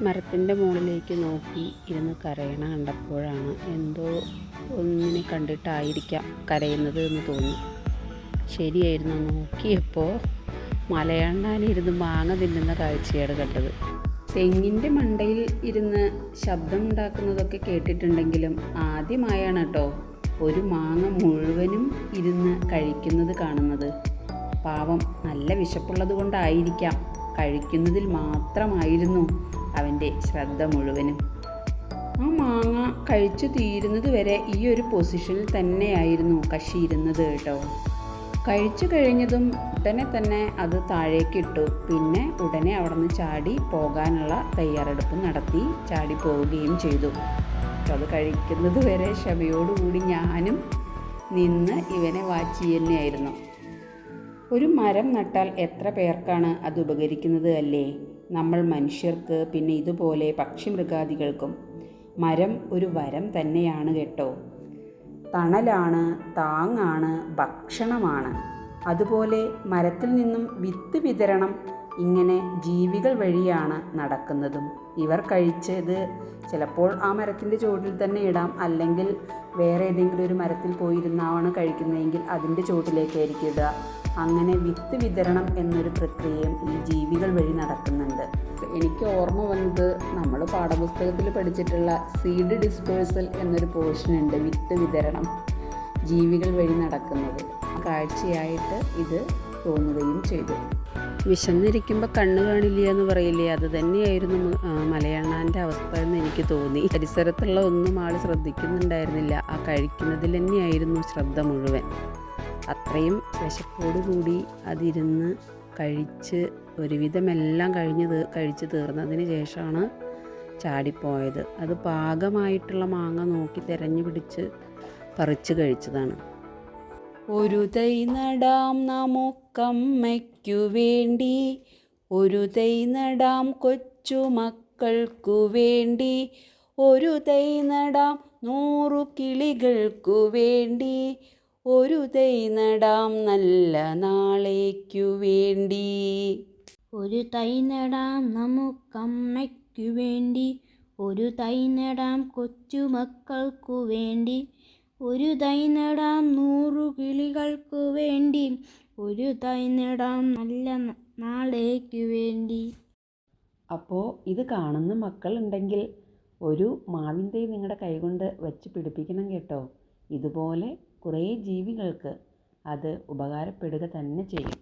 മരത്തിൻ്റെ മുകളിലേക്ക് നോക്കി ഇരുന്ന് കരയണ കണ്ടപ്പോഴാണ് എന്തോ ഒന്നിനെ കണ്ടിട്ടായിരിക്കാം കരയുന്നത് എന്ന് തോന്നി. ശരിയായിരുന്നു. നോക്കിയപ്പോൾ മലയണ്ണാനിരുന്ന് മാങ്ങ തിന്നുന്ന കാഴ്ചയാണ് കണ്ടത്. തെങ്ങിൻ്റെ മണ്ടയിൽ ഇരുന്ന് ശബ്ദമുണ്ടാക്കുന്നതൊക്കെ കേട്ടിട്ടുണ്ടെങ്കിലും ആദ്യമായാണ് കേട്ടോ ഒരു മാങ്ങ മുഴുവനും ഇരുന്ന് കഴിക്കുന്നത് കാണുന്നത്. പാവം, നല്ല വിശപ്പുള്ളത് കൊണ്ടായിരിക്കാം കഴിക്കുന്നതിൽ മാത്രമായിരുന്നു അവൻ്റെ ശ്രദ്ധ മുഴുവനും. ആ മാങ്ങ കഴിച്ചു തീരുന്നത് വരെ ഈ ഒരു പൊസിഷനിൽ തന്നെയായിരുന്നു കശി ഇരുന്നത് കേട്ടോ. കഴിച്ചു കഴിഞ്ഞതും ഉടനെ തന്നെ അത് താഴേക്കിട്ടു. പിന്നെ ഉടനെ അവിടെ നിന്ന് ചാടി പോകാനുള്ള തയ്യാറെടുപ്പ് നടത്തി ചാടി പോവുകയും ചെയ്തു. അത് കഴിക്കുന്നത് വരെ ക്ഷമയോടുകൂടി ഞാനും നിന്ന് ഇവനെ വാച്ച് തന്നെയായിരുന്നു. ഒരു മരം നട്ടാൽ എത്ര പേർക്കാണ് അത് ഉപകരിക്കുന്നത് അല്ലേ? നമ്മൾ മനുഷ്യർക്ക്, പിന്നെ ഇതുപോലെ പക്ഷിമൃഗാദികൾക്കും മരം ഒരു വരം തന്നെയാണ് കേട്ടോ. തണലാണ്, താങ്ങാണ്, ഭക്ഷണമാണ്. അതുപോലെ മരത്തിൽ നിന്നും വിത്ത് വിതരണം ഇങ്ങനെ ജീവികൾ വഴിയാണ് നടക്കുന്നതും. ഇവർ കഴിച്ചത് ചിലപ്പോൾ ആ മരത്തിൻ്റെ ചുവട്ടിൽ തന്നെ ഇടാം, അല്ലെങ്കിൽ വേറെ ഏതെങ്കിലും ഒരു മരത്തിൽ പോയിരുന്നാണ് കഴിക്കുന്നതെങ്കിൽ അതിൻ്റെ ചുവട്ടിലേക്കായിരിക്കും ഇടുക. അങ്ങനെ വിത്ത് വിതരണം എന്നൊരു പ്രക്രിയയും ഈ ജീവികൾ വഴി നടക്കുന്നുണ്ട്. എനിക്ക് ഓർമ്മ വന്നത് നമ്മൾ പാഠപുസ്തകത്തിൽ പഠിച്ചിട്ടുള്ള സീഡ് ഡിസ്പേഴ്സൽ എന്നൊരു പോർഷൻ ഉണ്ട്, വിത്ത് വിതരണം ജീവികൾ വഴി നടക്കുന്നത്. കാഴ്ചയായിട്ട് ഇത് തോന്നുകയും ചെയ്തു. വിശന്നിരിക്കുമ്പോൾ കണ്ണ് കാണില്ല എന്ന് പറയില്ലേ, അത് തന്നെയായിരുന്നു മലയണ്ണാൻ്റെ അവസ്ഥ എന്ന് എനിക്ക് തോന്നി. പരിസരത്തുള്ള ഒന്നും ആൾ ശ്രദ്ധിക്കുന്നുണ്ടായിരുന്നില്ല, ആ കഴിക്കുന്നതിൽ തന്നെയായിരുന്നു ശ്രദ്ധ മുഴുവൻ. അത്രയും വിശപ്പോടുകൂടി അതിരുന്ന് കഴിച്ച് ഒരുവിധമെല്ലാം കഴിച്ച് തീർന്നതിന് ശേഷമാണ് ചാടിപ്പോയത്. അത് പാകമായിട്ടുള്ള മാങ്ങ നോക്കി തിരഞ്ഞു പിടിച്ച് പറിച്ച് കഴിച്ചതാണ്. ഒരു തൈ നടാം നമുക്കമ്മയ്ക്കു വേണ്ടി, ഒരു തൈ നടാം കൊച്ചുമക്കൾക്കു വേണ്ടി, ഒരു തൈ നടാം 100 കിളികൾക്കു വേണ്ടി, ഒരു തൈ നടാം നല്ല നാളേക്കു വേണ്ടി. ഒരു തൈ നടാം നമുക്കമ്മയ്ക്കു വേണ്ടി, ഒരു തൈ നടാം കൊച്ചുമക്കൾക്കു വേണ്ടി, ഒരു തൈ നടാം 100 കിളികൾക്കു വേണ്ടി, ഒരു തൈ നടാം നല്ല നാളേക്കു വേണ്ടി. അപ്പോൾ ഇത് കാണുന്ന മക്കളുണ്ടെങ്കിൽ ഒരു മാവിൻ തൈ നിങ്ങളുടെ കൈകൊണ്ട് വെച്ച് പിടിപ്പിക്കണം കേട്ടോ. ഇതുപോലെ കുറേ ജീവികൾക്ക് അത് ഉപകാരപ്പെടുക തന്നെ ചെയ്യും.